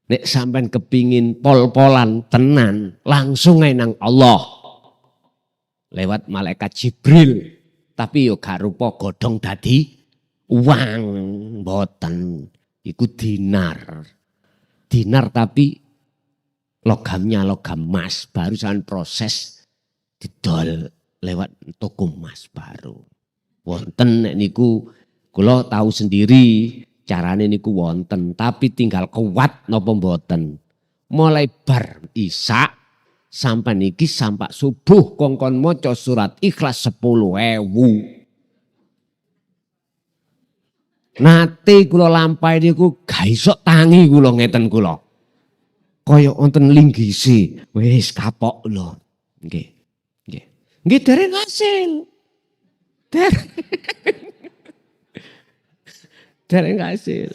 Nek sampean kepingin pol-polan tenan, langsung ae nang Allah. Lewat malaikat Jibril. Tapi yo gak rupa godhong dadi uang, mboten. Iku dinar. Dinar tapi logamnya logam emas, baru sampean proses didol lewat toko emas baru. Wonten nek niku kula tahu sendiri carane niku wonten, tapi tinggal kuat napa mboten. Mulai bar Isya sampai niki sampai subuh kongkon maca surat Ikhlas 10.000. Nate kula lampahi niku gak iso tangi kula ngeten kula. Kaya wonten linggise, wis kapok lho. Nggih. Nggih. Nggih dereng hasil. Dereng hasil.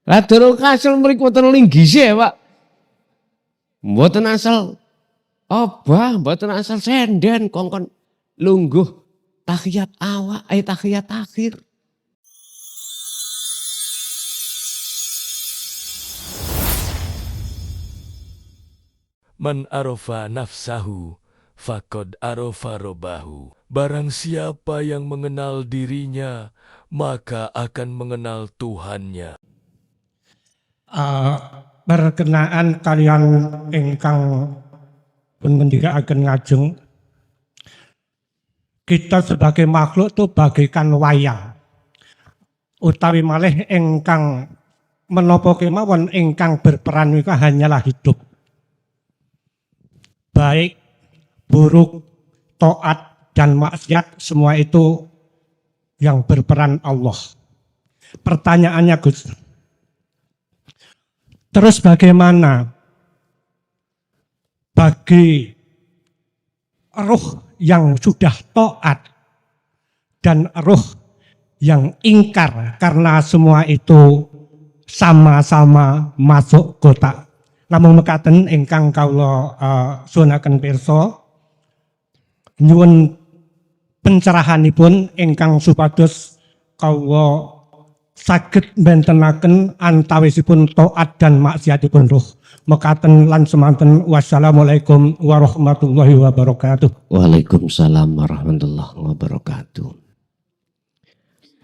Lah durung hasil mriku wonten linggise, Pak. Mboten asal obah, mboten asal senden kongkon lungguh tahiyat awal, tahiyat akhir. Man arafa nafsahu faqad arafa robbahu. Barang siapa yang mengenal dirinya, maka akan mengenal Tuhannya. Berkenaan kalian ingkang pun ngendikaaken ngajeng, kita sebagai makhluk itu bagaikan wayang. Utawi malih ingkang menapa kemawon ingkang berperan niku hanyalah hidup. Baik, buruk, taat, dan maksiat, semua itu yang berperan Allah. Pertanyaannya Gus, terus bagaimana bagi ruh yang sudah taat dan ruh yang ingkar karena semua itu sama-sama masuk kotak? Namung mekaten ingkang kawula suwunaken pirsa nyuwun pencerahanipun ingkang supados kawula saged bentenaken antawisipun taat dan maksiatipun ruh. Mekaten lan semanten, wassalamualaikum warahmatullahi wabarakatuh. Waalaikumsalam warahmatullahi wabarakatuh.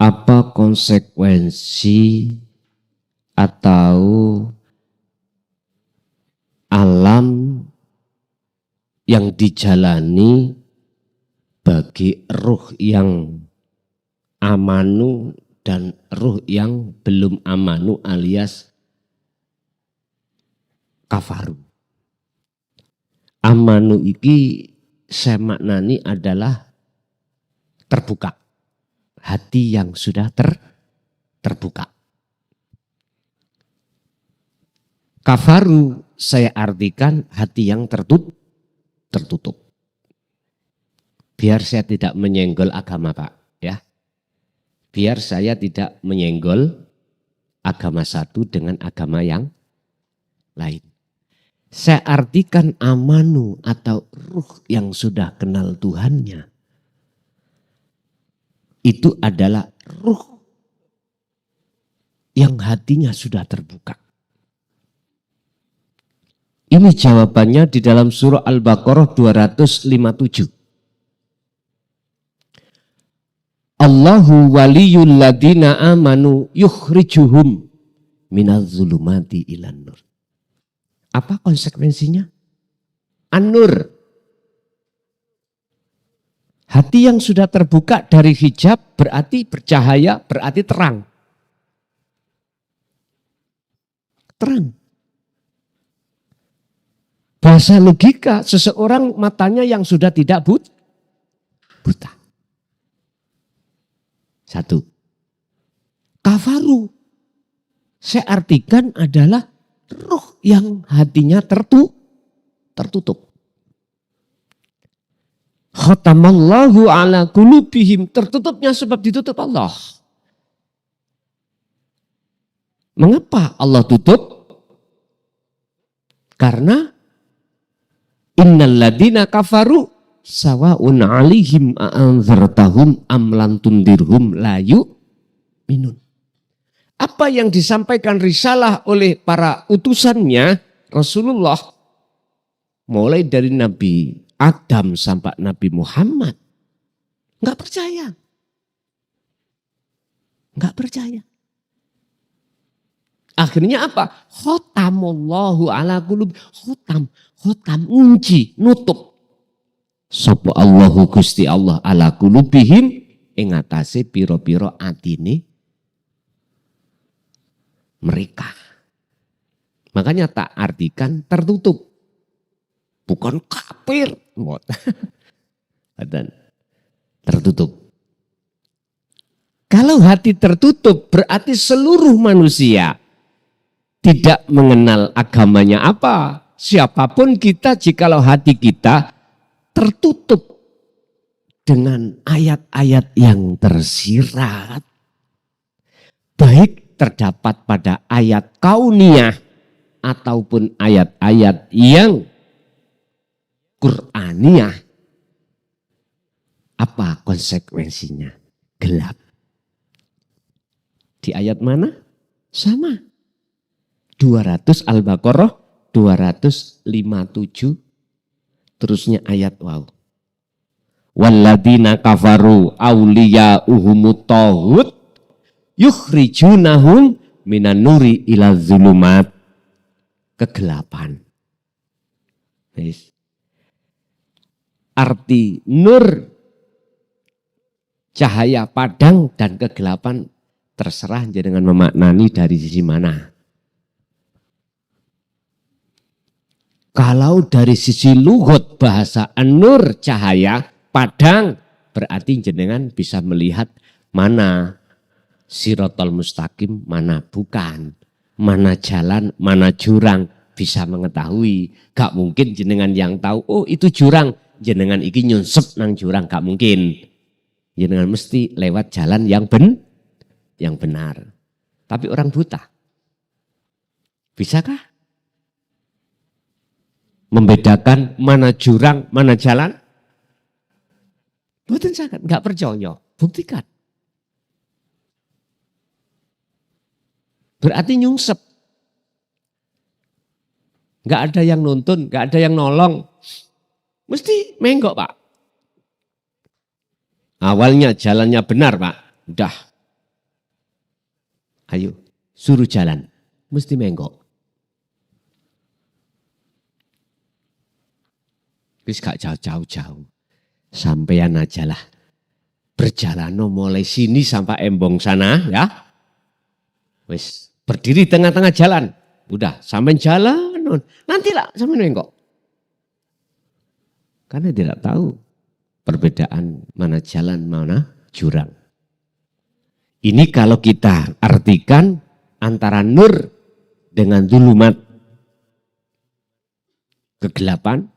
Apa konsekuensi atau alam yang dijalani bagi ruh yang amanu dan ruh yang belum amanu alias kafaru? Amanu iki saya maknani adalah terbuka. Hati yang sudah terbuka. Kafaru saya artikan hati yang tertutup. Biar saya tidak menyenggol agama, Pak, ya. Biar saya tidak menyenggol agama satu dengan agama yang lain. Saya artikan amanu atau ruh yang sudah kenal Tuhannya. Itu adalah ruh yang hatinya sudah terbuka. Ini jawabannya di dalam surah Al-Baqarah 257. Allahu waliyul ladina amanu yukhrijuhum minaz zulumati ilan nur. Apa konsekuensinya? An-nur. Hati yang sudah terbuka dari hijab berarti bercahaya, berarti terang. Terang. Bahasa logika, seseorang matanya yang sudah tidak buta. Satu. Kafaru. Saya artikan adalah ruh yang hatinya tertutup. Khatamallahu ala qulubihim. Tertutupnya sebab ditutup Allah. Mengapa Allah tutup? Karena innal ladina kafaru sawa'un 'alaihim a'anzartahum am lam tundirhum la yu'minun. Apa yang disampaikan risalah oleh para utusannya Rasulullah, mulai dari Nabi Adam sampai Nabi Muhammad, nggak percaya. Nggak percaya. Akhirnya apa? Khotamullahu ala qulub. Khotam, ngunci, nutup. Sapa Allahu Gusti Allah ala qulubihim ing atase pira-pira atine mereka. Makanya tak artikan tertutup. Bukan kafir. Dan tertutup. Kalau hati tertutup berarti seluruh manusia tidak mengenal agamanya apa. Siapapun kita jikalau hati kita tertutup dengan ayat-ayat yang tersirat. Baik terdapat pada ayat kauniyah ataupun ayat-ayat yang Qur'aniyah. Apa konsekuensinya? Gelap. Di ayat mana? Sama. 200 Al-Baqarah 257. Terusnya ayat wow. Walladzina kafaru awliya'uhumut taghut yukhrijunahum minan nuri ila zulumat. Kegelapan. Arti nur, cahaya padang dan kegelapan terserah dengan memaknani dari sisi mana. Kalau dari sisi lughut bahasa an-nur cahaya, padang berarti jenengan bisa melihat mana siratal mustaqim, mana bukan, mana jalan, mana jurang, bisa mengetahui. Gak mungkin jenengan yang tahu, oh itu jurang, jenengan iki nyunsep nang jurang, gak mungkin. Jenengan mesti lewat jalan yang benar. Tapi orang buta, bisakah membedakan mana jurang, mana jalan? Betul sangat, nggak percaya, buktikan. Berarti nyungsep. Nggak ada yang nuntun, nggak ada yang nolong. Mesti menggok Pak. Awalnya jalannya benar Pak, udah. Ayo, suruh jalan. Mesti menggok. Wis gak jauh-jauh. Sampean aja lah. Berjalan mulai sini sampai Embong sana ya. Wis berdiri tengah-tengah jalan. Udah, sampean jalan. Nanti lah sampean menggok. Karena tidak tahu perbedaan mana jalan, mana jurang. Ini kalau kita artikan antara nur dengan zulumat, kegelapan.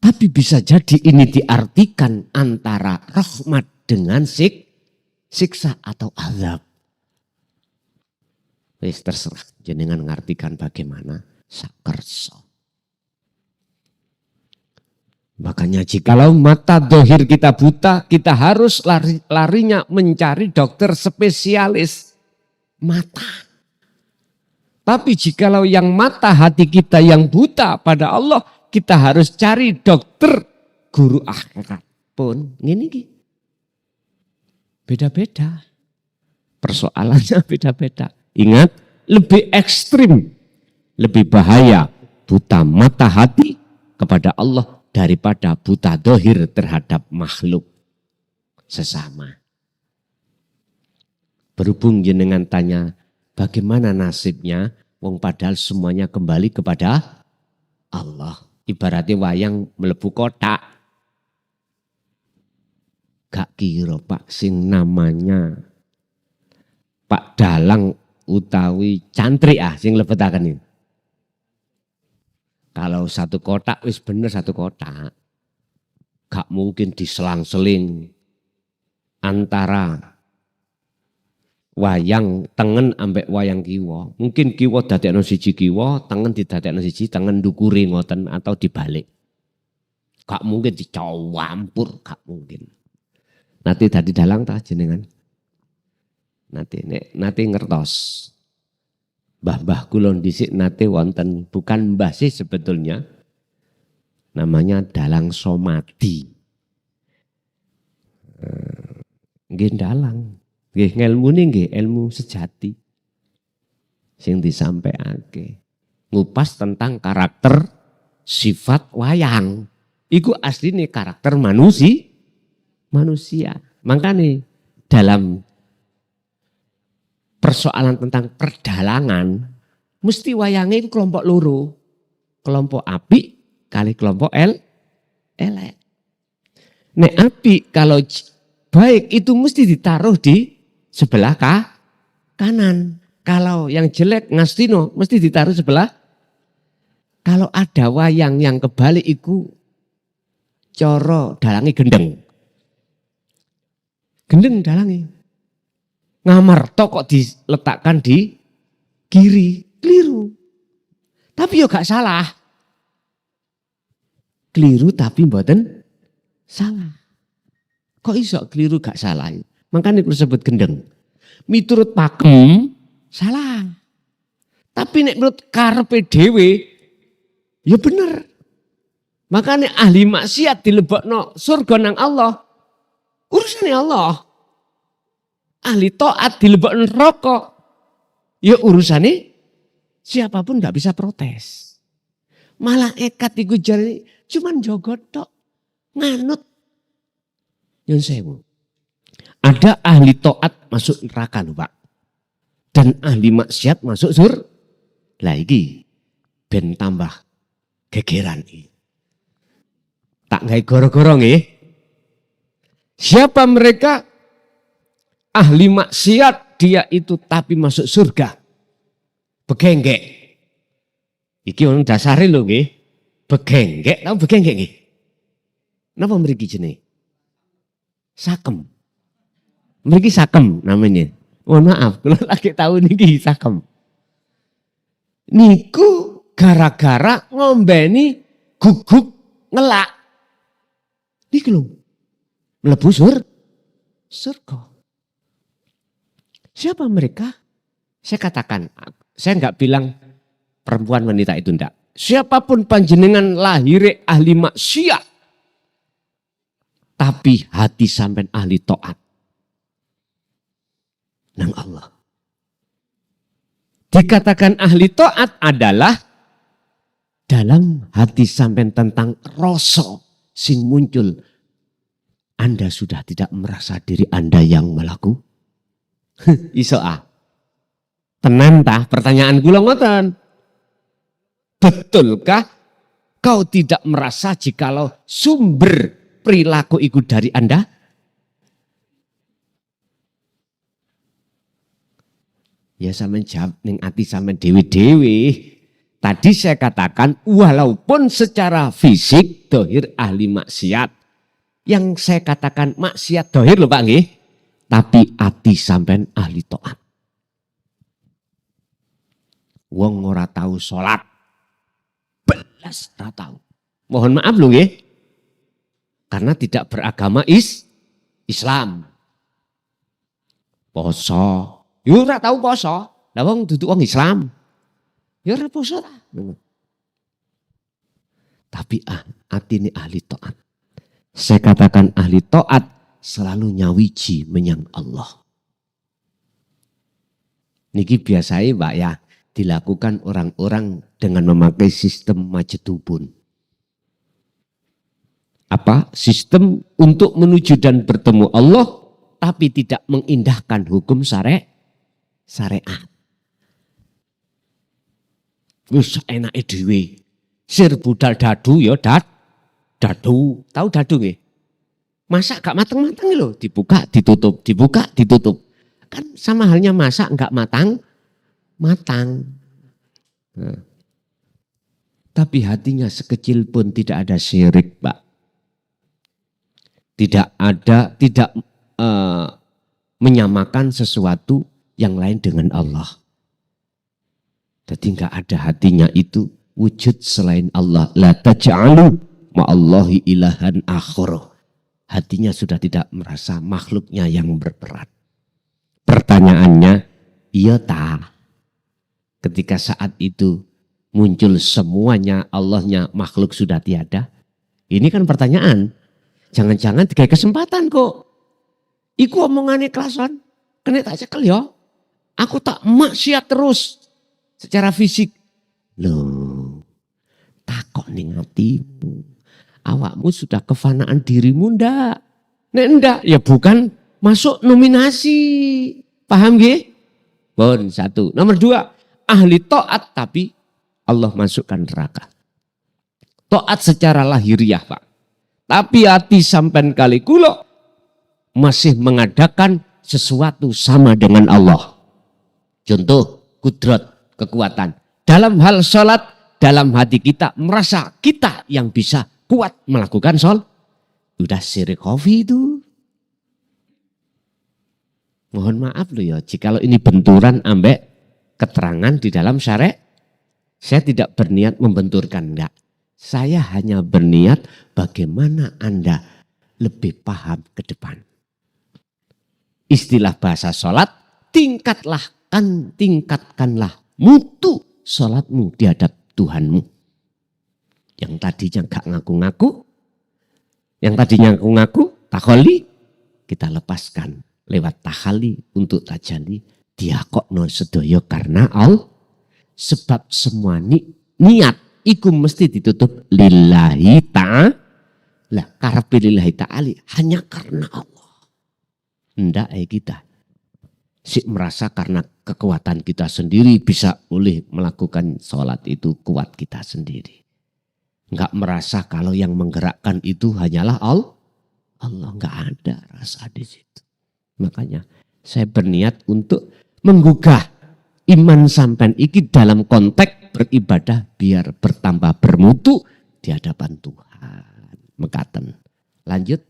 Tapi bisa jadi ini diartikan antara rahmat dengan siksa atau azab. Wis terserah jenengan ngartikan bagaimana sakerso. Makanya jikalau mata dohir kita buta, kita harus larinya mencari dokter spesialis mata. Tapi jikalau yang mata hati kita yang buta pada Allah, kita harus cari dokter guru akhirat pun. Ini beda-beda. Persoalannya beda-beda. Ingat, lebih ekstrim, lebih bahaya buta mata hati kepada Allah daripada buta dohir terhadap makhluk sesama. Berhubung jenengan tanya, bagaimana nasibnya? Wong padahal semuanya kembali kepada Allah. Ibaratnya wayang melebu kotak. Gak kira Pak sing namanya Pak Dalang utawi Cantrik sing lebetaken ini. Kalau satu kotak, wis bener satu kotak. Gak mungkin diselang-seling antara wayang tengen ambek wayang kiwa. Mungkin kiwa dadekno siji kiwa, tengen didadekno siji, tengen ndukure ngoten atau dibalik. Gak mungkin dicampur, gak mungkin. Nanti tadi dalang tak jenengan. Nate ngertos. Mbah-mbah kula dhisik nate wonten, bukan mbah sih sebetulnya. Namanya dalang somadi. Nggih dalang. Nggih ngelmune nggih ilmu sejati. Sing disampaiake. Ngupas tentang karakter sifat wayang. Iku asline karakter manusia. Makanya dalam persoalan tentang perdalangan, mesti wayangnya itu kelompok loro. Kelompok apik kali kelompok elek. Nek apik kalau baik itu mesti ditaruh di sebelah kanan. Kalau yang jelek ngastino mesti ditaruh sebelah. Kalau ada wayang yang kebalik iku coro dalangi gendeng. Gendeng dalangi. Ngamar tok kok diletakkan di kiri. Keliru. Tapi yo gak salah. Keliru tapi mboten salah. Kok iso keliru gak salah? Makanya aku sebut gendeng. Miturut pakem salah. Tapi nek menurut karepe dhewe ya bener. Makanya ahli maksiat dilebokno surga nang Allah. Urusannya Allah. Ahli taat dilebokno neraka. Ya urusannya siapapun gak bisa protes. Malaikat iku jare cuman jogot tok. Nganut. Nyun sewu. Ada ahli taat masuk neraka lho Pak. Dan ahli maksiat masuk surga. Lah iki ben tambah gegeran iki. Tak gawe goro-goro nggih. Siapa mereka? Ahli maksiat dia itu tapi masuk surga. Begenggek. Iki ono dasare lho nggih. Begenggek, tau begenggek nggih. Napa mriki jenenge? Sakem. Mriki sakem namanya. Mohon maaf, kalau lagi tahu niki sakem. Niku gara-gara ngombeni guguk ngelak. Niki lho. Mlebu surga. Siapa mereka? Saya katakan, saya enggak bilang perempuan wanita itu enggak. Siapapun panjenengan lahir ahli maksiat. Tapi hati sampean ahli taat. Nang Allah. Dikatakan ahli taat adalah dalam hati sampean tentang rasa sing muncul. Anda sudah tidak merasa diri Anda yang melaku? Iso tenan tah pertanyaan kula ngoten. Betulkah kau tidak merasa jikalau sumber perilaku itu dari Anda? Ya sampean jawab ning ati sampean dewe-dewe. Tadi saya katakan walaupun secara fisik dohir ahli maksiat. Yang saya katakan maksiat dohir lho Pak nggih. Tapi ati sampean ahli taat. Wong ora tahu salat. Belas ora tahu. Mohon maaf lho nggih. Karena tidak beragama Islam. Poso. Yo ora tahu poso. Lah wong duduk wong Islam. Ya ora poso ta. Tapi atine ahli taat. Saya katakan ahli taat selalu nyawiji menyang Allah. Niki biasanya Pak ya dilakukan orang-orang dengan memakai sistem majetubun. Apa? Sistem untuk menuju dan bertemu Allah tapi tidak mengindahkan hukum syariat. Wis enake dhewe. Sir budal dadu ya dadu. Tahu dadu nggih? Masak gak matang-matang lho, dibuka, ditutup, dibuka, ditutup. Kan sama halnya masak gak matang. Nah. Tapi hatinya sekecil pun tidak ada syirik, Pak. Tidak menyamakan sesuatu yang lain dengan Allah. Jadi gak ada hatinya itu wujud selain Allah. La taj'alu ma'allahi ilahan akhara. Hatinya sudah tidak merasa makhluknya yang berperan. Pertanyaannya, iya tak? Ketika saat itu muncul semuanya, Allahnya, makhluk sudah tiada. Ini kan pertanyaan. Jangan-jangan tiga kesempatan kok. Iku omongannya kelasan. Kena tak cekel ya. Aku tak maksiat terus. Secara fisik. Loh. Takok ning hatimu. Awakmu sudah kefanaan dirimu ndak? Nek ndak, ya bukan masuk nominasi. Paham gak? Bon, satu. Nomor dua, ahli taat tapi Allah masukkan neraka. Taat secara lahiriah, Pak. Tapi hati sampai kali kulo masih mengadakan sesuatu sama dengan Allah. Contoh, kudrat, kekuatan. Dalam hal sholat, dalam hati kita merasa kita yang bisa kuat melakukan sholat. Udah sirik kopi itu. Mohon maaf loh ya, jikalau ini benturan ambek keterangan di dalam syariat. Saya tidak berniat membenturkan, enggak. Saya hanya berniat bagaimana Anda lebih paham ke depan. Istilah bahasa sholat, tingkatkanlah mutu sholatmu di hadap Tuhanmu. Yang tadinya enggak ngaku-ngaku, yang tadinya ngaku-ngaku, takholi, kita lepaskan lewat tahali untuk tajali. Dia kok no sedoyo karena Allah. Sebab semua niat iku mesti ditutup lillahi ta'ala. Karepe lillahi ta'ala hanya karena Allah. Ndak kita. Si merasa karena kekuatan kita sendiri bisa boleh melakukan sholat itu kuat kita sendiri. Enggak merasa kalau yang menggerakkan itu hanyalah Allah. Allah enggak ada rasa di situ. Makanya saya berniat untuk menggugah iman sampean iki dalam konteks beribadah biar bertambah bermutu di hadapan Tuhan. Mekaten. Lanjut.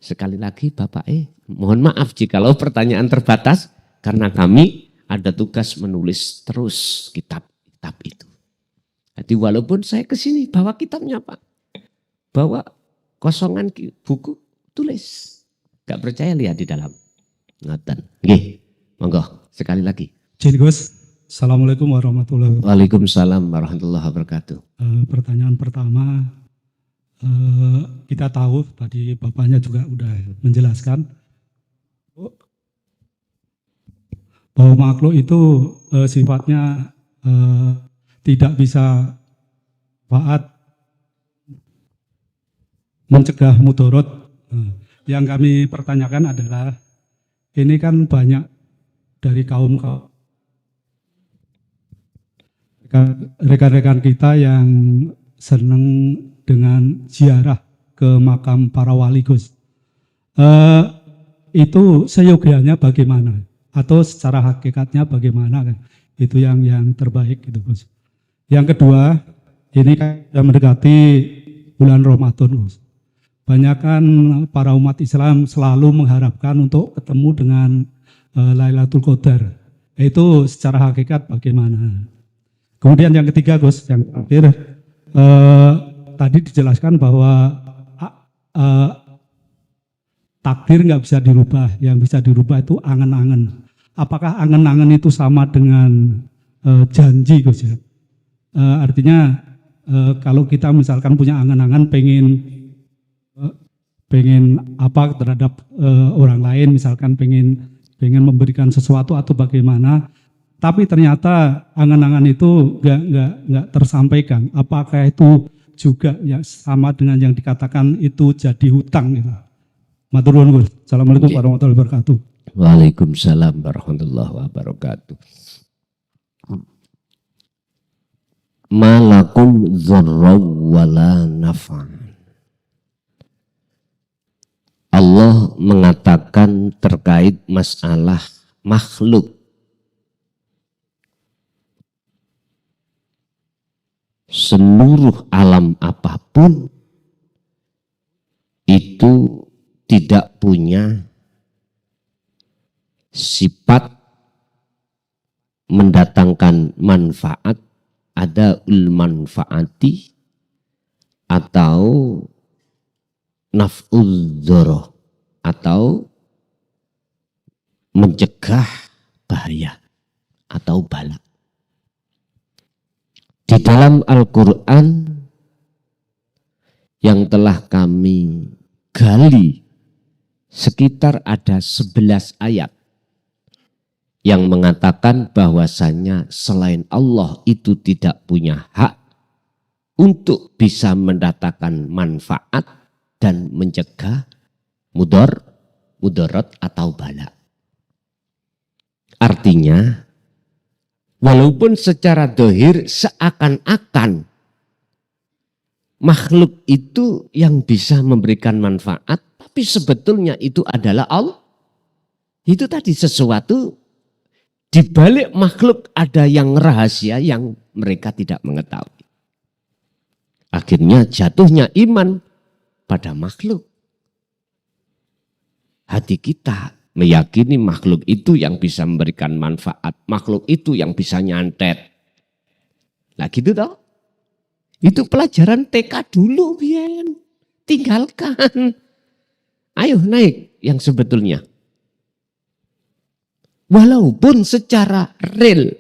Sekali lagi Bapak mohon maaf jikalau pertanyaan terbatas karena kami ada tugas menulis terus kitab-kitab itu. Jadi walaupun saya ke sini bawa kitabnya Pak. Bawa kosongan buku tulis. Gak percaya lihat di dalam. Ngoten. Nggih. Monggo sekali lagi. Jadi Gus, Assalamualaikum warahmatullahi wabarakatuh. Waalaikumsalam warahmatullahi wabarakatuh. Pertanyaan pertama, kita tahu tadi Bapaknya juga udah menjelaskan bahwa makhluk itu sifatnya tidak bisa faat mencegah mudorot. Yang kami pertanyakan adalah ini kan banyak dari kaum rekan-rekan kita yang senang dengan ziarah ke makam para wali Gus. Itu seyogianya bagaimana? Atau secara hakikatnya bagaimana? Itu yang terbaik gitu Gus. Yang kedua, ini kan mendekati bulan Ramadan Gus. Banyakan para umat Islam selalu mengharapkan untuk ketemu dengan Lailatul Qadar. Itu secara hakikat bagaimana? Kemudian yang ketiga Gus, yang terakhir, tadi dijelaskan bahwa takdir nggak bisa dirubah, yang bisa dirubah itu angan-angan. Apakah angan-angan itu sama dengan janji Gus ya? Artinya kalau kita misalkan punya angan-angan pengen apa terhadap orang lain, misalkan pengen memberikan sesuatu atau bagaimana, tapi ternyata angan-angan itu nggak tersampaikan. Apakah itu juga ya sama dengan yang dikatakan itu jadi hutang? Gitu. Matur nuwun. Assalamualaikum warahmatullahi wabarakatuh. Waalaikumsalam warahmatullahi wabarakatuh. Malakum dzarraw wala naf'an. Allah mengatakan terkait masalah makhluk. Seluruh alam apapun itu tidak punya sifat mendatangkan manfaat, ada manfaati atau naf'ul dzarrah atau mencegah bahaya atau bala. Di dalam Al-Quran yang telah kami gali sekitar ada 11 ayat yang mengatakan bahwasanya selain Allah itu tidak punya hak untuk bisa mendatangkan manfaat dan mencegah mudarat atau bala. Artinya, walaupun secara dohir seakan-akan makhluk itu yang bisa memberikan manfaat, tapi sebetulnya itu adalah Allah. Itu tadi sesuatu di balik makhluk ada yang rahasia yang mereka tidak mengetahui. Akhirnya jatuhnya iman pada makhluk. Hati kita meyakini makhluk itu yang bisa memberikan manfaat. Makhluk itu yang bisa nyantet. Nah gitu toh. Itu pelajaran TK dulu, Bian. Tinggalkan. Ayo naik yang sebetulnya. Walaupun secara real,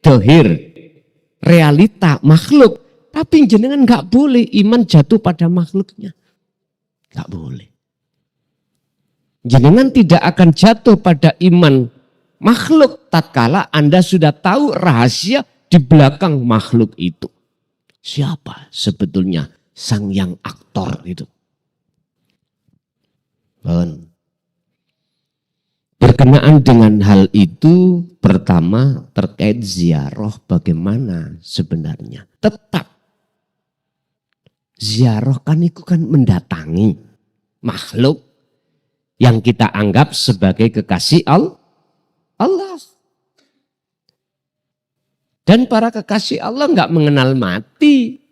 dohir, realita makhluk, tapi jenengan nggak boleh iman jatuh pada makhluknya. Nggak boleh. Jenengan tidak akan jatuh pada iman makhluk tatkala Anda sudah tahu rahasia di belakang makhluk itu. Siapa sebetulnya sang yang aktor itu? Berkenaan dengan hal itu, pertama terkait ziarah bagaimana sebenarnya. Tetap ziarah kan itu kan mendatangi makhluk yang kita anggap sebagai kekasih Allah. Dan para kekasih Allah nggak mengenal mati.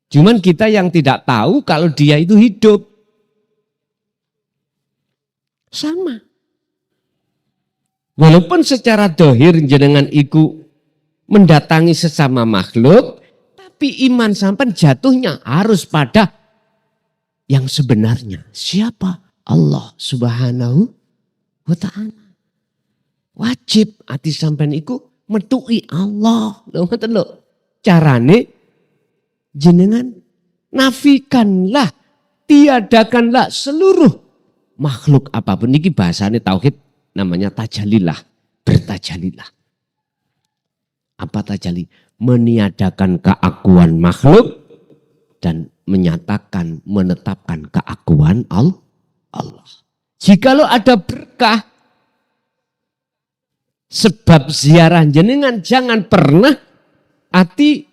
Cuman kita yang tidak tahu kalau dia itu hidup. Sama. Walaupun secara dohir jenengan iku mendatangi sesama makhluk, tapi iman sampai jatuhnya harus pada yang sebenarnya. Siapa? Allah Subhanahu wa ta'ala. Wajib hati sampean iku metuki Allah. Lho ngoten lho. Carane jenengan nafikanlah, tiadakanlah seluruh makhluk apapun. Niki bahasane tauhid namanya tajalilah, bertajalilah. Apa tajali? Meniadakan keakuan makhluk dan menyatakan, menetapkan keakuan Allah. Jikalau ada berkah, sebab ziarah jenengan jangan pernah hati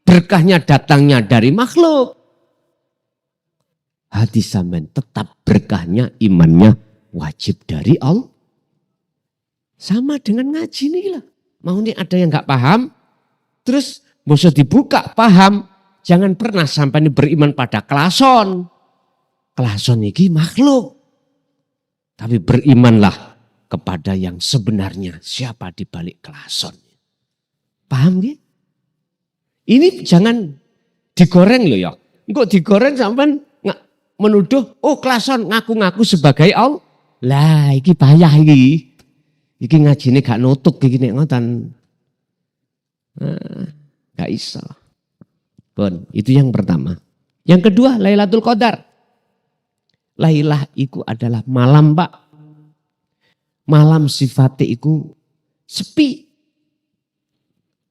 berkahnya datangnya dari makhluk. Hati sampean tetap berkahnya, imannya wajib dari Allah. Sama dengan ngaji nih lah. Mau nih ada yang gak paham, terus bisa dibuka paham. Jangan pernah sampai beriman pada klason. Klason ini makhluk. Tapi berimanlah kepada yang sebenarnya. Siapa di balik klason. Paham gak? Ini jangan digoreng loh ya. Kok digoreng sampai menuduh, oh klason ngaku-ngaku sebagai Allah. Lah iki bahaya iki. Iki ngajine gak nutuk iki nek ngoten. Gak iso. Bon, itu yang pertama. Yang kedua, Lailatul Qadar. Lailah iku adalah malam, Pak. Malam sifatnya iku sepi.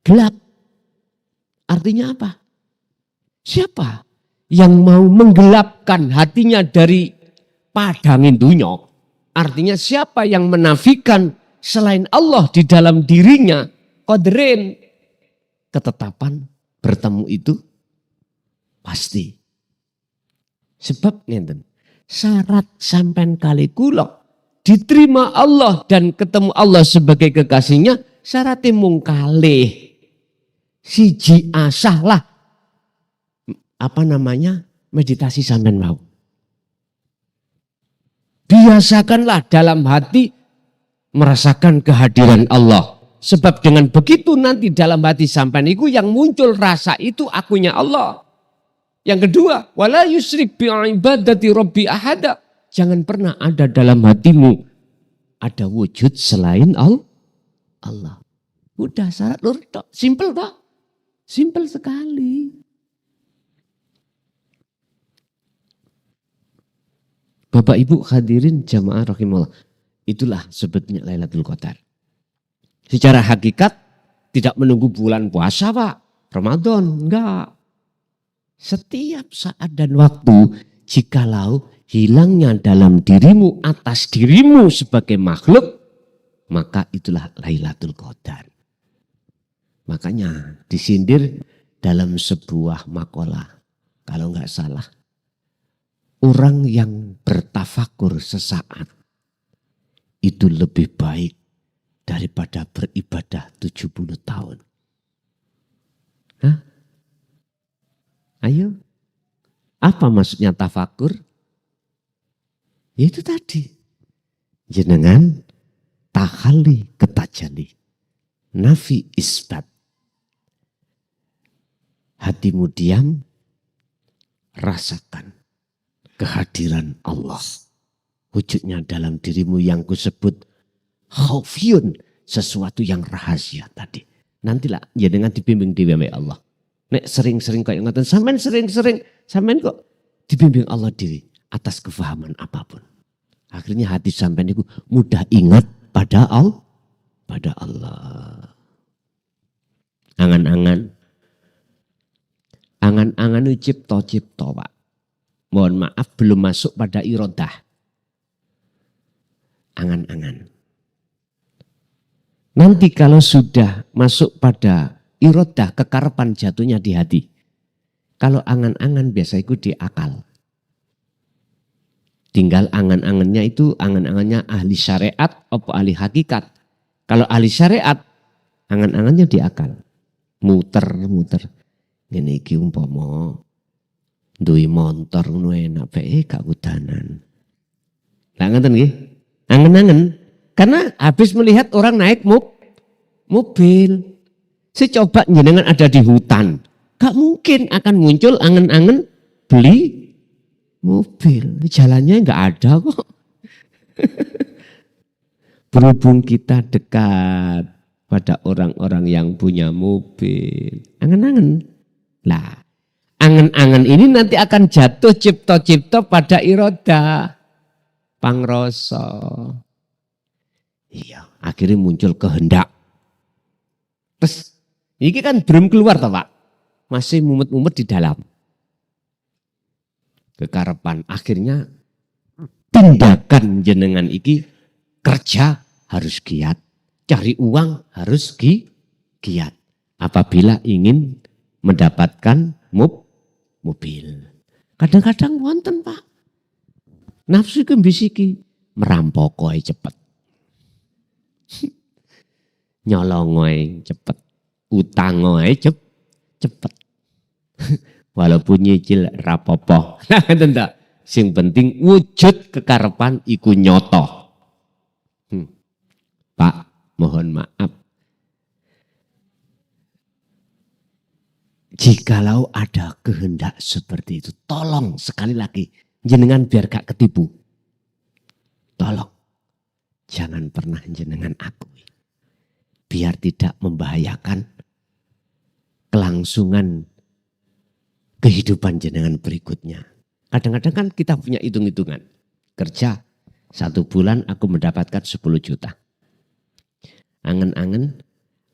Gelap. Artinya apa? Siapa yang mau menggelapkan hatinya dari padangin dunya? Artinya siapa yang menafikan selain Allah di dalam dirinya? Qadrin. Ketetapan bertemu itu pasti. Sebab ngenten. Syarat sampean kali kula diterima Allah dan ketemu Allah sebagai kekasihnya, syaratnya mung kalih. Siji asah lah. Apa namanya? Meditasi sampean mau. Biasakanlah dalam hati merasakan kehadiran Allah. Sebab dengan begitu nanti dalam hati sampean itu yang muncul rasa itu akunya Allah. Yang kedua, wala yusyrik bi ibadati rabbi ahada. Jangan pernah ada dalam hatimu ada wujud selain Allah. Udah syarat lur tok. Simple Pak. Simple sekali. Bapak Ibu hadirin jamaah rahimahullah. Itulah sebetulnya Lailatul Qadar. Secara hakikat tidak menunggu bulan puasa Pak. Ramadan, enggak. Setiap saat dan waktu jikalau hilangnya dalam dirimu atas dirimu sebagai makhluk, maka itulah Lailatul Qadar. Makanya disindir dalam sebuah makalah. Kalau enggak salah. Orang yang bertafakur sesaat itu lebih baik daripada beribadah 70 tahun. Hah? Ayo. Apa maksudnya tafakur? Ya itu tadi. Jenengan takhali ketajali. Nafi isbat. Hatimu diam, rasakan kehadiran Allah. Wujudnya dalam dirimu yang kusebut khaufiyun, sesuatu yang rahasia tadi. Nantilah ya dengan dibimbing oleh Allah. Nek sering-sering kayak ngoten, sampean sering-sering, sampean kok dibimbing Allah diri atas kefahaman apapun. Akhirnya hati sampean itu mudah ingat pada Allah. Angan-angan. Angan-angan itu cipta-cipta Pak. Mohon maaf belum masuk pada irodah. Angan-angan. Nanti kalau sudah masuk pada irodah, kekarepan jatuhnya di hati. Kalau angan-angan biasa itu di akal. Tinggal angan-angannya itu angan-angannya ahli syariat atau ahli hakikat. Kalau ahli syariat, angan-angannya di akal. Muter-muter. Ngene iki umpama duwe motor ngono enak bae gak udanan. Lah ngoten nggih. Angen-angen karena habis melihat orang naik mobil. Coba jenengan ada di hutan, gak mungkin akan muncul angen-angen beli mobil. Jalannya gak ada kok. Berhubung kita dekat pada orang-orang yang punya mobil. Angen-angen. Lah, angen-angen ini nanti akan jatuh cipta-cipta pada iroda pangrasa. Iya, akhirnya muncul kehendak. Terus, ini kan belum keluar toh Pak. Masih mumet-mumet di dalam. Kekarepan. Akhirnya tindakan jenengan iki kerja harus giat. Cari uang harus giat. Apabila ingin mendapatkan mobil. Kadang-kadang wonten Pak. Nafsu kembisiki merampokoi cepet. Nyolongoi cepet. Utangoi cepet. Walaupun nyicil rapopo. Sing penting wujud kekarepan iku nyoto. Pak, mohon maaf. Jikalau ada kehendak seperti itu, tolong sekali lagi, jenengan biar gak ketipu. Tolong, jangan pernah jenengan akui. Biar tidak membahayakan kelangsungan kehidupan jenengan berikutnya. Kadang-kadang kan kita punya hitung-hitungan. Kerja 1 bulan aku mendapatkan 10 juta. Angen-angen,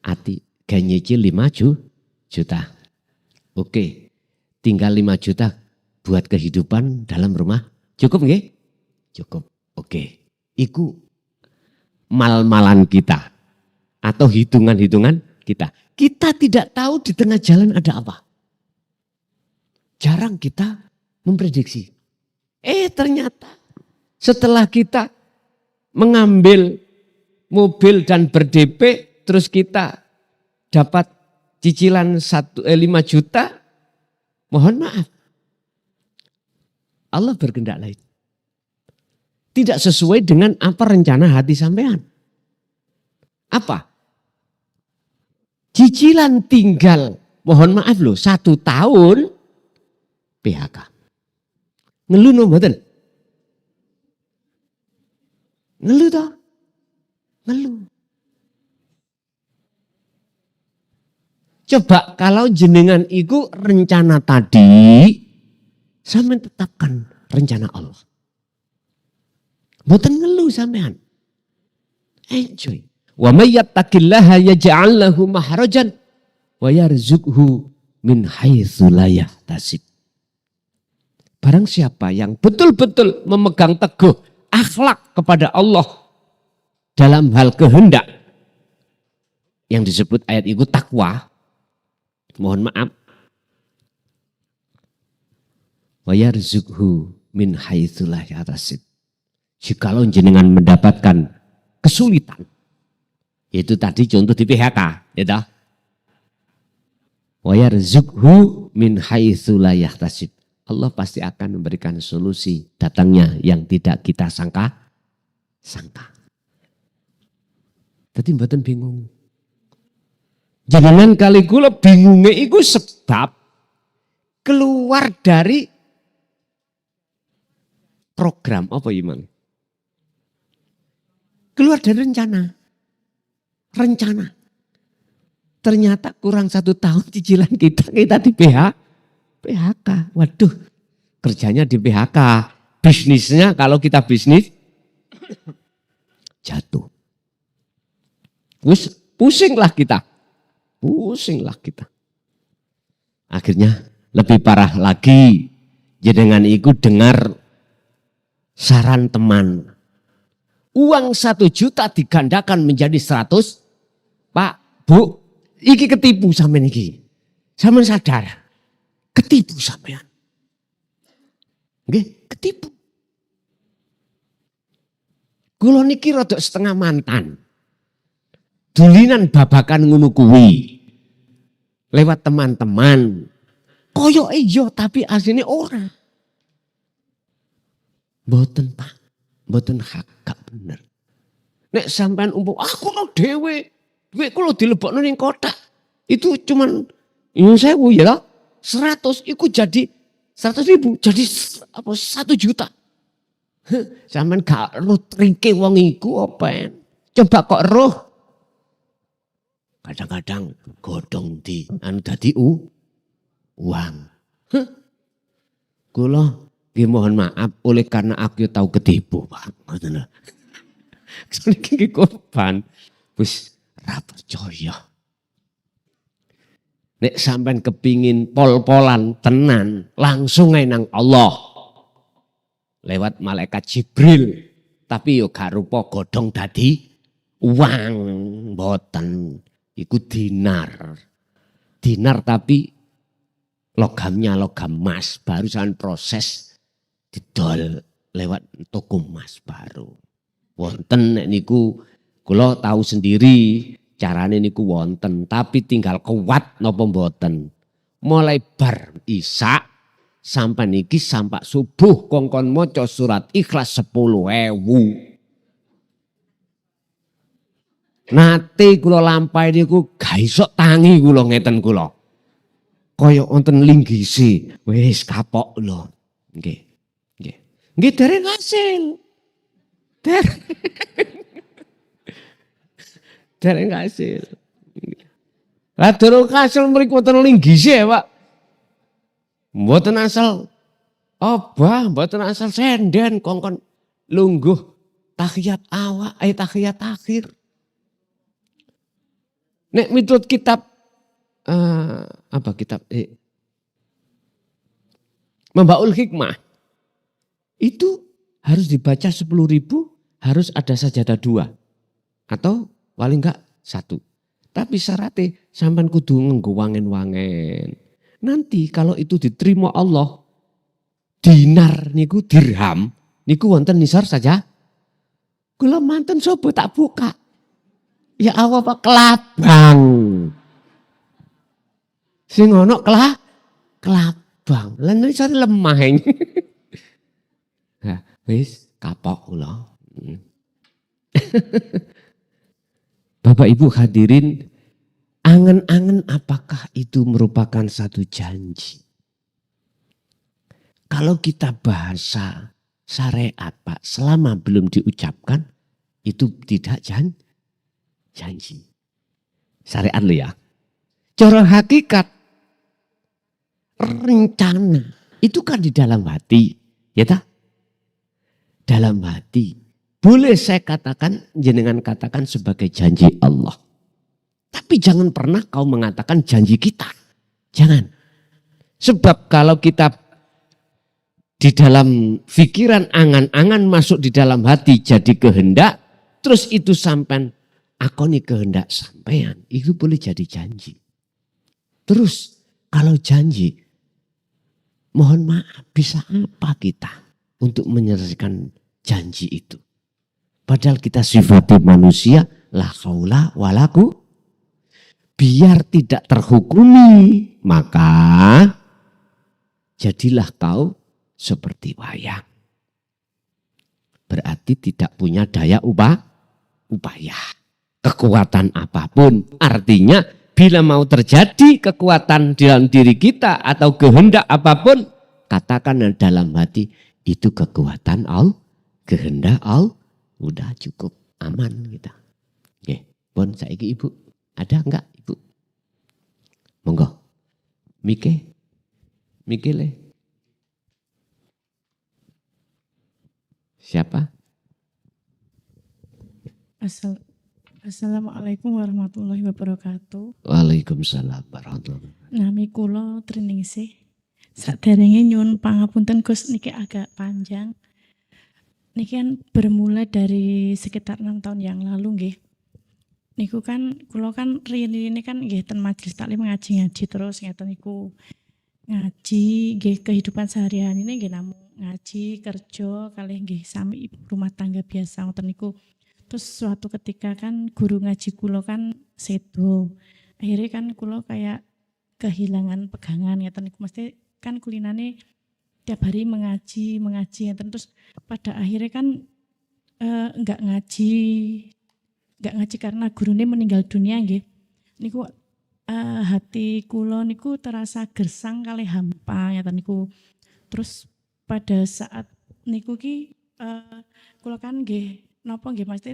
ati ganyeci 5 juta. Oke, tinggal 5 juta buat kehidupan dalam rumah. Cukup nggih? Cukup. Oke. Iku mal-malan kita. Atau hitungan-hitungan kita. Kita tidak tahu di tengah jalan ada apa. Jarang kita memprediksi. Ternyata setelah kita mengambil mobil dan ber-DP, terus kita dapat cicilan 5 juta, mohon maaf. Allah berkehendak lain. Tidak sesuai dengan apa rencana hati sampean. Apa? Cicilan tinggal, mohon maaf loh, 1 tahun PHK. Ngeluh no mboten? Ngeluh toh? Ngeluh. Coba kalau jenengan iku rencana tadi, sampean tetapkan rencana Allah. Mboten ngeluh sampean. Enjoy. Wa may yattaqillaha yaj'al lahu mahrajan wa yarzuqhu min haitsu la yahtasib. Barang siapa yang betul-betul memegang teguh akhlak kepada Allah dalam hal kehendak yang disebut ayat itu takwa, mohon maaf, wa yarzuqhu min haitsu la yahtasib. Jikalau jenengan mendapatkan kesulitan, itu tadi contoh di PHK, ya toh? Wa yarzuqhu min haitsu la yahtasib. Allah pasti akan memberikan solusi datangnya yang tidak kita sangka. Tadi mboten bingung. Jenengan kali kula bingungnya iku sebab keluar dari program apa Imam? Keluar dari rencana. Ternyata kurang 1 tahun cicilan kita di PHK. Waduh, kerjanya di PHK. Bisnisnya kalau kita bisnis jatuh. Pusinglah kita. Akhirnya lebih parah lagi. Jenengan ikut dengar saran teman. Uang 1 juta digandakan menjadi 100. Pak, Bu, iki ketipu sampean iki. Sampean sadar. Ketipu sampean. Nggih, ketipu. Kula niki rada setengah mantan. Dulinan babakan ngono kuwi. Lewat teman-teman. Koyoke yo tapi asline ora. Mboten, Pak. Mboten hak, gak bener. Nek sampean aku lo dhewe, duit kula dilebokno ning kotak. Itu cuman 1.000 ya lah. 100 itu jadi 100.000 jadi 1 juta. Sampean gak roh trike wong iku apa? Coba kok roh. Kadang-kadang godhong di dadi uang. Kula nggih mohon maaf oleh karena aku tahu ketipu, Pak. Ngoten lho. Iki korban. Wis ra percaya. Nek sampean kepingin pol-polan tenan, langsung ae nang Allah. Lewat malaikat Jibril. Tapi yo gak rupa godhong dadi uang, mboten. Iku dinar. Dinar tapi logamnya logam emas, barusan proses didol lewat toko emas baru. Wonten nek niku kula tahu sendiri. Carane niku wonten, tapi tinggal kuat napa mboten. Mulai bar Isya sampai niki sampai subuh kongkon maca surat Ikhlas 10.000. Nate kula lampahi niku gak iso tangi kula ngeten kula. Kaya wonten linggisi, wis kapok lho. Nggih. Nggih. Nggih dereng hasil. Dereng hasil. Lah durung hasil mriku wonten linggise ya, Pak. Mboten asal mboten asal senden kongkon lungguh tahiyat awal, tahiyat akhir. Nek miturut kitab Membaul Hikmah itu harus dibaca 10.000, harus ada sajadah 2 atau paling enggak 1. Tapi syaratnya sampean kudu nganggo wangen-wangen. Nanti kalau itu diterima Allah, dinar niku dirham niku wonten nisar saja. Kula manten sapa tak buka. Ya Allah Pak kelabang. Sing ono kelabang. Lah nisar lemah. Nah, wis kapok kula. Bapak Ibu hadirin, angen-angen apakah itu merupakan satu janji? Kalau kita bahasa syariat Pak, selama belum diucapkan, itu tidak Janji. Syariat lo ya. Cara hakikat rencana itu kan di dalam hati, ya tak? Dalam hati. Boleh saya katakan, jenengan katakan sebagai janji Allah. Tapi jangan pernah kau mengatakan janji kita. Jangan. Sebab kalau kita di dalam pikiran angan-angan masuk di dalam hati jadi kehendak, terus itu sampai akoni kehendak sampean, itu boleh jadi janji. Terus kalau janji, mohon maaf, bisa apa kita untuk menyelesaikan janji itu? Padahal kita sifatnya manusia, la haula walaku, biar tidak terhukumi, maka jadilah kau seperti wayang. Berarti tidak punya daya upaya. Kekuatan apapun. Artinya bila mau terjadi kekuatan dalam diri kita atau kehendak apapun, katakan dalam hati, itu kekuatan Allah, kehendak Allah. Udah cukup aman kita. Oke, pun saiki ibu, ada enggak ibu? Monggo. Mike le. Siapa? Assalamualaikum warahmatullahi wabarakatuh. Waalaikumsalam warahmatullahi wabarakatuh. Nami kula Triningsih. Saderenge nyuwun pangapunten Gus, niki agak panjang. Niki kan bermula dari sekitar 6 tahun yang lalu nggih. Niku kan kula kan riyin kan nggih ten majelis taklim ngaji terus ngeten niku. Ngaji nggih kehidupan sehari-hari ini nggih namung ngaji, kerja kalih nggih sami ibu rumah tangga biasa ngoten niku. Terus suatu ketika kan guru ngaji kula kan sedo. Akhirnya kan kula kayak kehilangan pegangan ngeten niku, mesti kan kulinane tiap hari mengaji ngeten, terus pada akhirnya kan enggak ngaji karena gurune meninggal dunia nggih. Niku hati kula niku terasa gersang kali hampa ngeten niku. Terus pada saat niku ki kula kan nggih napa nggih mesti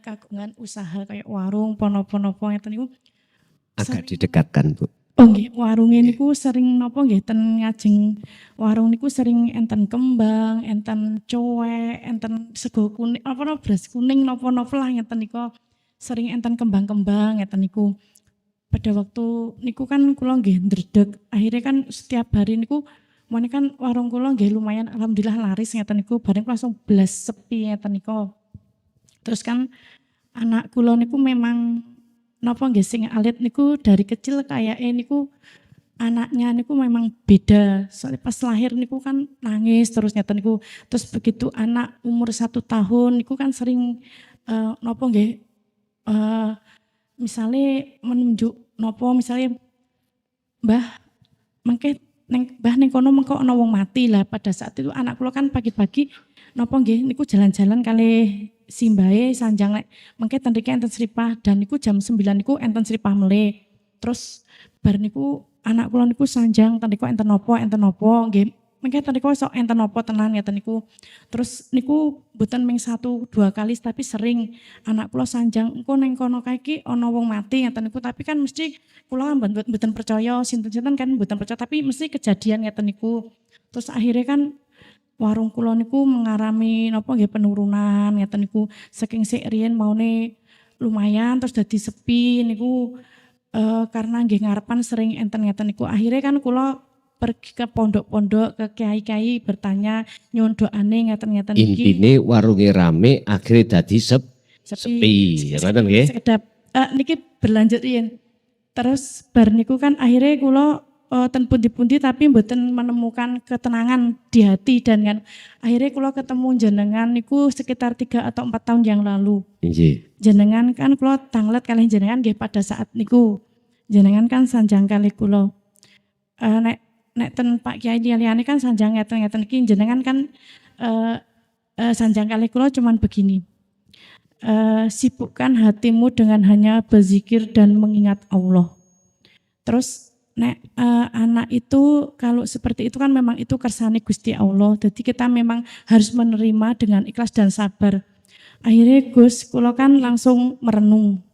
kagungan usaha kayak warung pono-pono ngeten niku. Agak didekatkan Bu. Oh nggih, warungnya niku sering napa nggih ten ngajeng warung niku sering enten kembang, enten cuek, enten sego kuning, apa beras kuning napa-napa lah ngeten niku. Sering enten kembang-kembang ngeten niku. Pada waktu niku kan kula nggih ndredeg, akhirnya kan setiap hari niku mene kan warung kula nggih lumayan alhamdulillah laris ngeten niku, bareng langsung blas sepi ngeten niku. Terus kan anak kula niku memang napa nggih sing alit niku dari kecil kayak niku anaknya niku memang beda. Soalnya pas lahir niku kan nangis terus ngeten niku. Terus begitu anak umur 1 tahun niku kan sering napa nggih misalnya menunjuk napa misalnya Mbah mengke Mbah ning kono mengko ana wong mati lah. Pada saat itu anak kula kan pagi-pagi napa nggih niku jalan-jalan kalih simbahe sanjang lek mengke ten riki enten sripah dan niku jam 9 niku enten sripah melih. Terus bar niku anak kula niku sanjang ten niku enten napa nggih mengke ten niku sok enten napa tenan ngeten niku. Terus niku mboten ming 1-2 kali tapi sering anak kula sanjang engko ning kono kae iki ana wong mati ngeten niku, tapi kan mesti kula mboten percaya sinten-sinten kan mboten percaya tapi mesti kejadian ngeten niku. Terus akhirnya kan warung kula niku mengalami napa nggih penurunan ngeten niku, saking sik riyen maune lumayan terus dadi sepi niku karena nggih ngarepan sering enten ngeten niku. Akhirnya kan kula pergi ke pondok-pondok, ke kiai-kiai bertanya nyuwun doane ngeten-ngeten iki. Intine warunge rame akhirnya dadi sepi. Ya ngoten nggih. Sekedap niki berlanjut riyen. Terus bar niku kan akhirnya kula ten pundi-pundi tapi mboten menemukan ketenangan di hati dan kan akhirnya kula ketemu jenengan niku sekitar 3 atau 4 tahun yang lalu. Nggih. Jenengan kan kula tanglet kalih jenengan nggih pada saat niku. Jenengan kan sanjang kalih kula. Nek ten Pak Kiai liyane kan sanjang ngeten-ngeten iki jenengan kan sanjang kalih kula cuman begini. Sibukkan hatimu dengan hanya berzikir dan mengingat Allah. Terus nek anak itu kalau seperti itu kan memang itu kersane Gusti Allah. Jadi kita memang harus menerima dengan ikhlas dan sabar. Akhirnya Gus kula kan langsung merenung.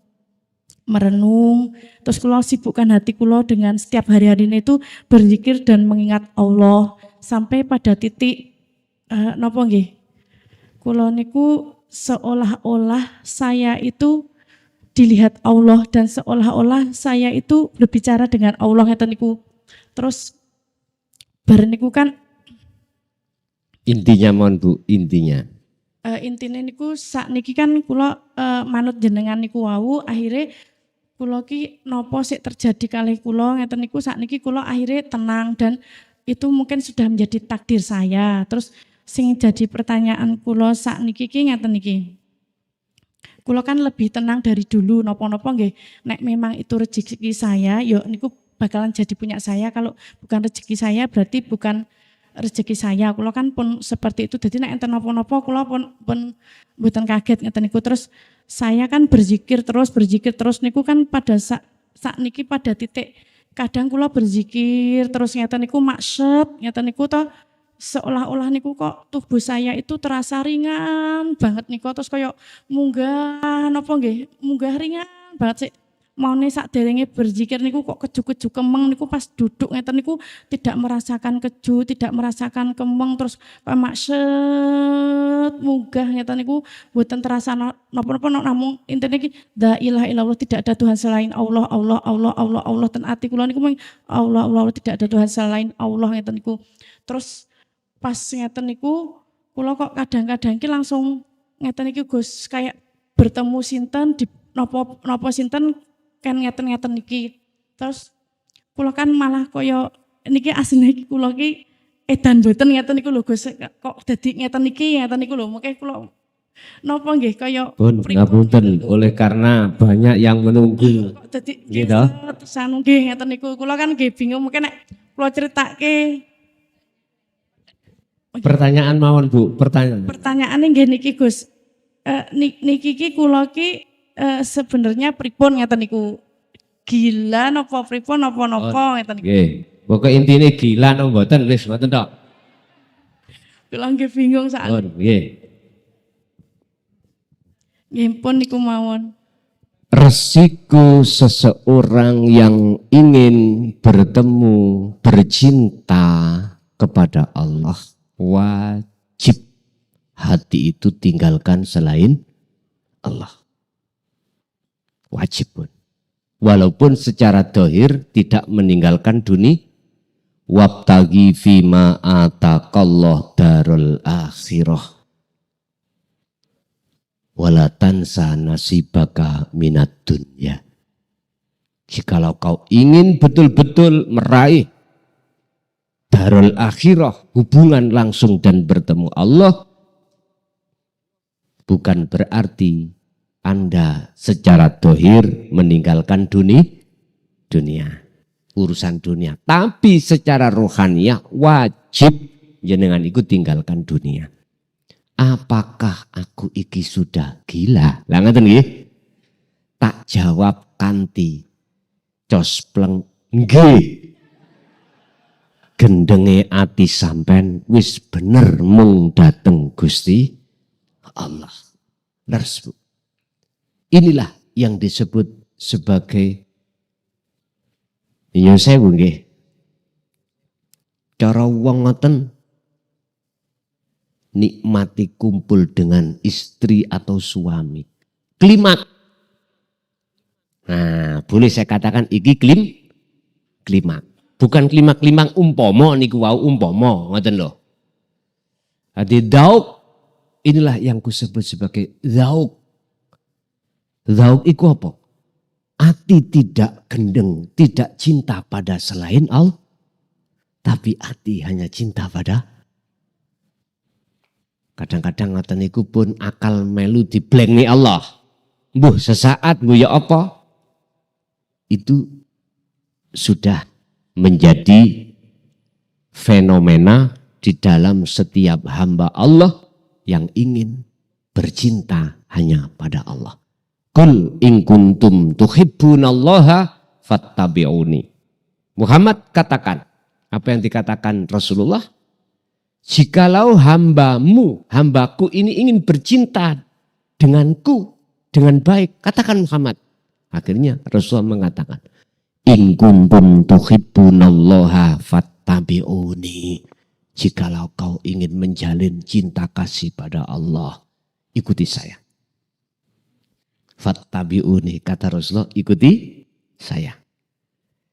merenung, terus kula sibukkan hati kula dengan setiap hari-hari itu berzikir dan mengingat Allah sampai pada titik napa nggih? Kula niku seolah-olah saya itu dilihat Allah dan seolah-olah saya itu berbicara dengan Allah ngeten niku. Terus bareng niku kan Intinya mohon Bu, intinya. intine niku sakniki kan kula manut jenengan niku wau akhirnya kula ki napa sik terjadi kalih kula ngeten niku sakniki kula akhirnya tenang dan itu mungkin sudah menjadi takdir saya. Terus sing jadi pertanyaan kula sakniki ki ngeten niki. Kula kan lebih tenang dari dulu napa-napa nggih nek memang itu rezeki saya ya niku bakalan jadi punya saya, kalau bukan rezeki saya berarti bukan rezeki saya. Kula kan pun seperti itu. Jadi nek enten napa-napa kula pun mboten kaget ngeten niku. Terus saya kan berzikir terus niku kan pada sak niki pada titik kadang kula berzikir terus ngeten niku maksud ngeten niku toh seolah-olah niku kok tubuh saya itu terasa ringan banget niku terus kaya munggah napa nggih munggah ringan banget sih. Maune sakderenge berzikir niku kok keju-keju kemeng niku pas duduk ngeten niku tidak merasakan keju, tidak merasakan kemeng terus kaya makset munggah ngeten niku mboten terasa napa-napa namung intine iki la ilaha illallah tidak ada Tuhan selain Allah Allah Allah Allah Allah ten ati kula niku Allah Allah tidak ada Tuhan selain Allah ngeten niku. Terus pas ngeten niku kula kok kadang-kadang ki langsung ngeten iki Gus kayak bertemu sinten di napa sinten kan ngeten-ngeten niki. Terus kula kan malah kaya niki asline iki kula ki edan mboten ngeten niku lho Gus kok dadi ngeten niku lho mengke kula napa nggih kaya Pun ngapunten oleh karena banyak yang menunggu. kok dadi Gitu. terus anu nggih ngeten niku kula kan nggih bingung mungkin nek kula critake Pertanyaan mawon Bu, pertanyaan. pertanyaane nggih niki Gus. Niki ki kula ki sebenarnya pripun ngeten niku? Gila napa pripun napa-napa ngeten niku. Nggih. Pokoke intine gila napa mboten wis mboten tok. Kula nggih bingung saat. Pun nggih. Nggih pun niku mawon. Resiko seseorang yang ingin bertemu, bercinta kepada Allah, wajib hati itu tinggalkan selain Allah. Wajib pun. Walaupun secara dohir tidak meninggalkan dunia. Wabtagi fima ataqallah darul akhirah. Wala tansa nasibaka minat dunya. Jikalau kau ingin betul-betul meraih darul akhirah, hubungan langsung dan bertemu Allah, bukan berarti Anda secara dohir meninggalkan dunia, urusan dunia. Tapi secara rohaniah wajib jenengan ikut tinggalkan dunia. Apakah aku iki sudah gila? Lah ngaten nggih. Tak jawab kanthi cospleng nggih. Gendenge ati sampean wis bener mung dateng Gusti Allah. Leres Bu. Inilah yang disebut sebagai nyuwun sewu nggih. Cara wong ngoten nikmati kumpul dengan istri atau suami. Klimak. Nah, boleh saya katakan iki klimak. Bukan klimak-klimak umpomo niku wau umpomo ngoten lho. Adi dauk inilah yang kusebut sebagai zauk. Zauk iku apa? Ati tidak gendeng, tidak cinta pada selain Allah. Tapi ati hanya cinta pada. Kadang-kadang ngoten niku pun akal melu diblengni Allah. Mbuh sesaat mbuh ya apa? Itu sudah menjadi fenomena di dalam setiap hamba Allah yang ingin bercinta hanya pada Allah. Qul in kuntum tuhibbunallaha fattabi'uni. Muhammad katakan, apa yang dikatakan Rasulullah? Jikalau hambaku ini ingin bercinta denganku dengan baik, katakan Muhammad, Akhirnya Rasulullah mengatakan, in kuntum tuhibbunallaha fattabi'uni. Jikalau kau ingin menjalin cinta kasih pada Allah, ikuti saya. Fattabi'uni, kata Rasulullah, ikuti saya.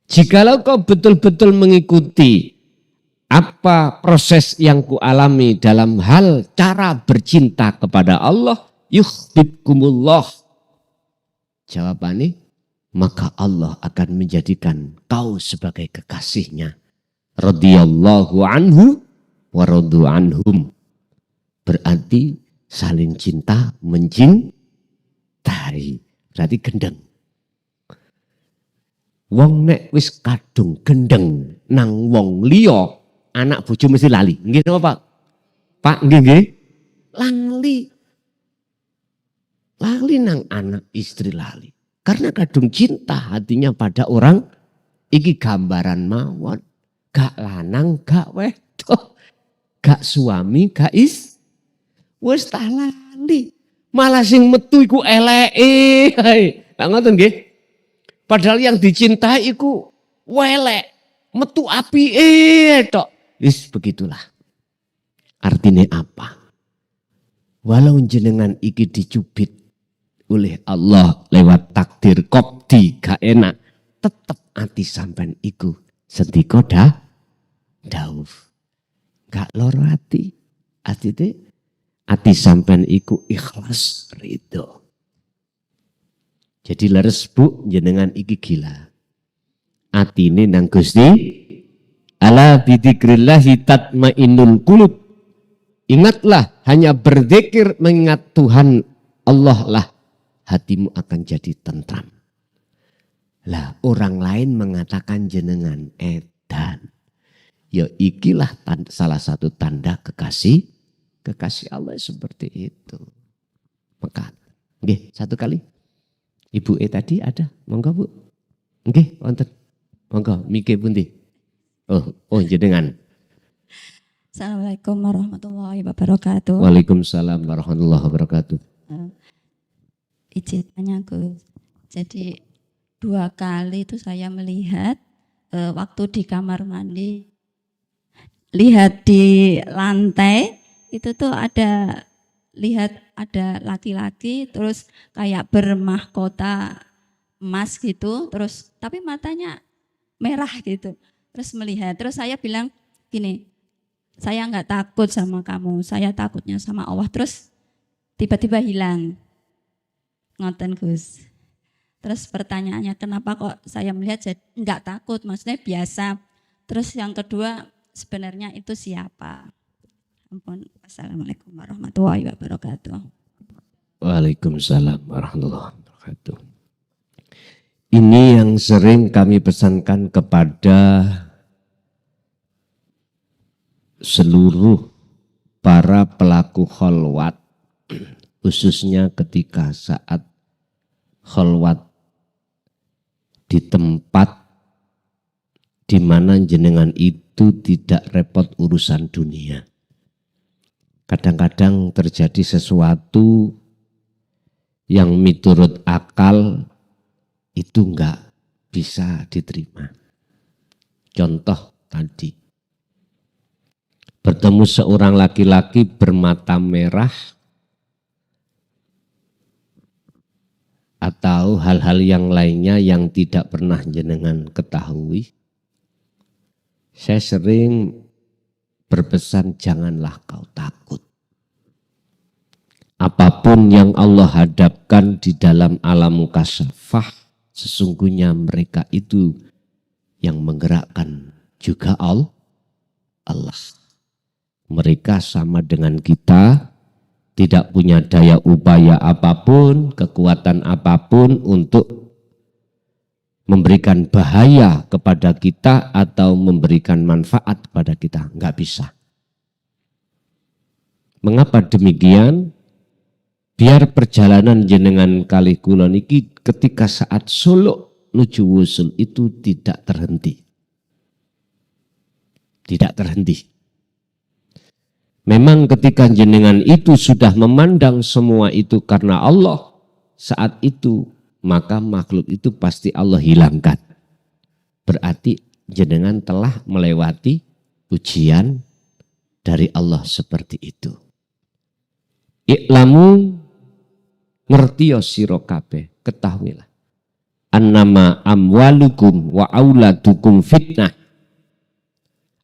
Jikalau kau betul-betul mengikuti apa proses yang kualami dalam hal cara bercinta kepada Allah, yuhibbukumullah. Jawabannya, maka Allah akan menjadikan kau sebagai kekasihnya. Radhiyallahu anhu wa radu anhum. Berarti saling cinta, mencintai. Berarti gendeng. Wong nek wis kadung gendeng nang wong liya, anak bojo mesti lali. Nggih napa, Pak? Pak, nggih. Lali. Lali nang anak, istri lali. Karena kadung cinta hatinya pada orang, iki gambaran mawon. Gak lanang, gak wedok, gak suami, gak wis tak lali. Malah sing metu iku eleke. Lah ngoten nggih. Padahal yang dicintai iku welek, metu apike tok. Wis begitulah. Artinya apa? Walau jenengan iki dicubit oleh Allah lewat takdir qadhi gak enak, tetep ati sampean iku sendika dawuh. Gak loro ati. Artine ati sampean iku ikhlas ridho. Jadi leres Bu, jenengan iki gila. Atine nang Gusti. Ala bidzikrillahi tatmainnul qulub. Ingatlah, hanya berzikir mengingat Tuhan Allah lah, hatimu akan jadi tentram. Lah orang lain mengatakan jenengan edan. Ya ikilah salah satu tanda kekasih Allah seperti itu. Maka, nggih, satu kali. Ibu tadi ada, monggo Bu. Nggih, wonten. Monggo, mikir pundi? Oh jenengan. Assalamualaikum warahmatullahi wabarakatuh. Waalaikumsalam warahmatullahi wabarakatuh. Izin tanya Gus. Jadi 2 kali itu saya melihat waktu di kamar mandi, lihat di lantai itu tuh ada laki-laki terus kayak bermahkota emas gitu, terus tapi matanya merah gitu. Terus melihat, terus saya bilang gini, saya nggak takut sama kamu, saya takutnya sama Allah. Terus tiba-tiba hilang. Ngoten Gus. Terus pertanyaannya, kenapa kok saya melihat nggak takut, maksudnya biasa. Terus yang kedua, sebenarnya itu siapa? Ampun. Assalamualaikum warahmatullahi wabarakatuh. Waalaikumsalam warahmatullahi wabarakatuh. Ini yang sering kami pesankan kepada seluruh para pelaku kholwat, khususnya ketika saat kholwat di tempat di mana jenengan itu tidak repot urusan dunia. Kadang-kadang terjadi sesuatu yang miturut akal itu enggak bisa diterima. Contoh tadi, bertemu seorang laki-laki bermata merah atau hal-hal yang lainnya yang tidak pernah jenengan ketahui. Saya sering berpesan, janganlah kau takut. Apapun yang Allah hadapkan di dalam alam mukasyafah, sesungguhnya mereka itu yang menggerakkan juga Allah. Mereka sama dengan kita, tidak punya daya upaya apapun, kekuatan apapun untuk memberikan bahaya kepada kita atau memberikan manfaat kepada kita. Enggak bisa. Mengapa demikian? Biar perjalanan jenengan kali kula niki ketika saat suluk nuju wusul itu tidak terhenti. Tidak terhenti. Memang ketika jenengan itu sudah memandang semua itu karena Allah, saat itu maka makhluk itu pasti Allah hilangkan. Berarti jenengan telah melewati ujian dari Allah seperti itu. Iklamu ngertiyo sira kabeh, ketahuilah. Annama amwalukum wa auladukum fitnah.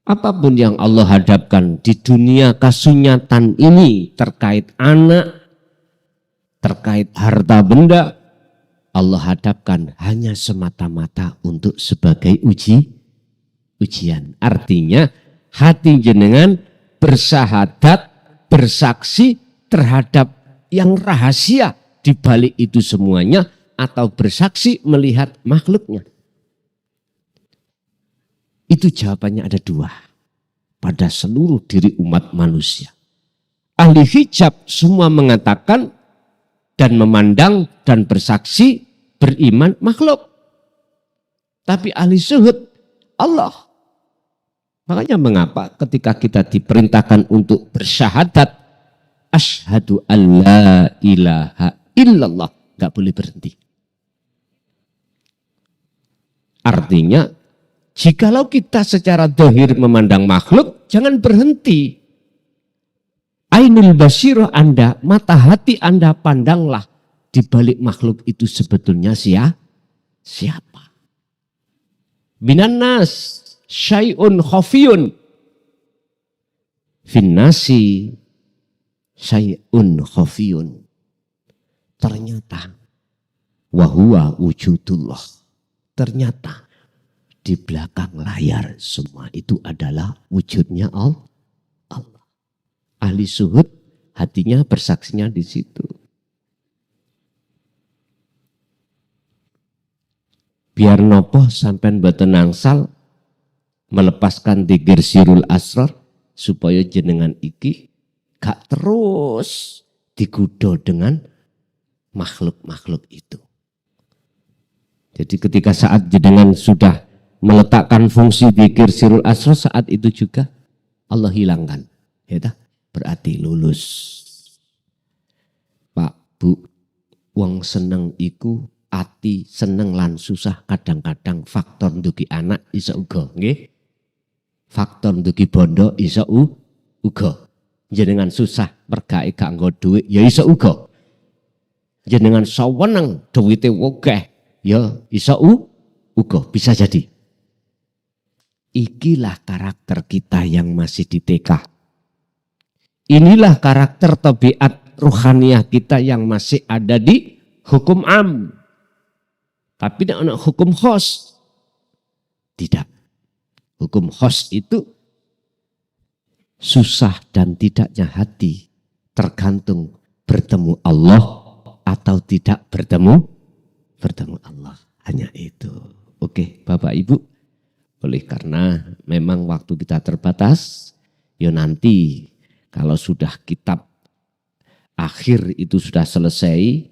Apapun yang Allah hadapkan di dunia kasunyatan ini terkait anak, terkait harta benda, Allah hadapkan hanya semata-mata untuk sebagai ujian. Artinya hati jenengan bersahadat, bersaksi terhadap yang rahasia di balik itu semuanya, atau bersaksi melihat makhluknya. Itu jawabannya ada dua pada seluruh diri umat manusia. Ahli hijab semua mengatakan dan memandang dan bersaksi beriman makhluk. Tapi ahli zuhud Allah. Makanya mengapa ketika kita diperintahkan untuk bersyahadat, asyhadu alla ilaha illallah, nggak boleh berhenti. Artinya, jikalau kita secara zahir memandang makhluk, jangan berhenti. Ainul basirah Anda, mata hati Anda pandanglah di balik makhluk itu sebetulnya siapa. Minan nas syai'un khafiyun, finnasi syai'un khafiyun. Ternyata wahuwa wujudullah. Ternyata di belakang layar semua itu adalah wujudnya Allah. Ahli zuhud hatinya bersaksinya di situ. Biar nopo sampean mboten nangsal melepaskan dzikir sirul asrar supaya jenengan iki gak terus digoda dengan makhluk-makhluk itu. Jadi ketika saat jenengan sudah meletakkan fungsi dzikir sirul asrar, saat itu juga Allah hilangkan. Ya, berarti lulus. Pak, Bu, wong seneng iku ati seneng lan susah kadang-kadang faktor ndugi anak iso uga, nggih. Faktor ndugi bondo iso uga. Jenengan susah mergae gak nggo dhuwit ya iso uga. Jenengan saweneng dhuwite akeh ya iso uga, bisa jadi. Ikilah karakter kita yang masih di TK. Inilah karakter tabiat ruhaniah kita yang masih ada di hukum am. Tapi tidak ada hukum khos. Tidak. Hukum khos itu susah dan tidaknya hati tergantung bertemu Allah atau tidak bertemu Allah. Hanya itu. Oke, Bapak Ibu. Oleh karena memang waktu kita terbatas, ya nanti kalau sudah kitab akhir itu sudah selesai,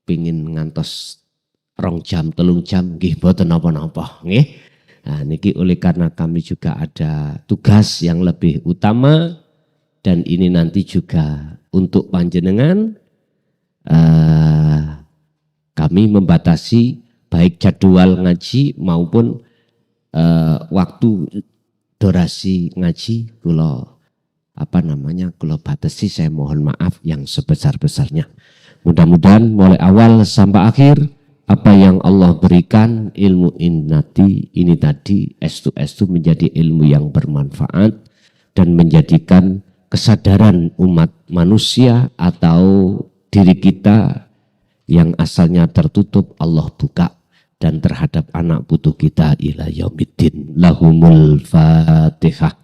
pingin ngantos 2 jam, 3 jam, nggih mboten napa-napa, nggih. Nah, niki oleh karena kami juga ada tugas yang lebih utama, dan ini nanti juga untuk panjenengan kami membatasi baik jadwal ngaji maupun waktu durasi ngaji kula batasi, saya mohon maaf yang sebesar-besarnya. Mudah-mudahan mulai awal sampai akhir apa yang Allah berikan ilmu ini tadi estu menjadi ilmu yang bermanfaat dan menjadikan kesadaran umat manusia atau diri kita yang asalnya tertutup Allah buka, dan terhadap anak putu kita ila yaumiddin. Lahumul Fatihah.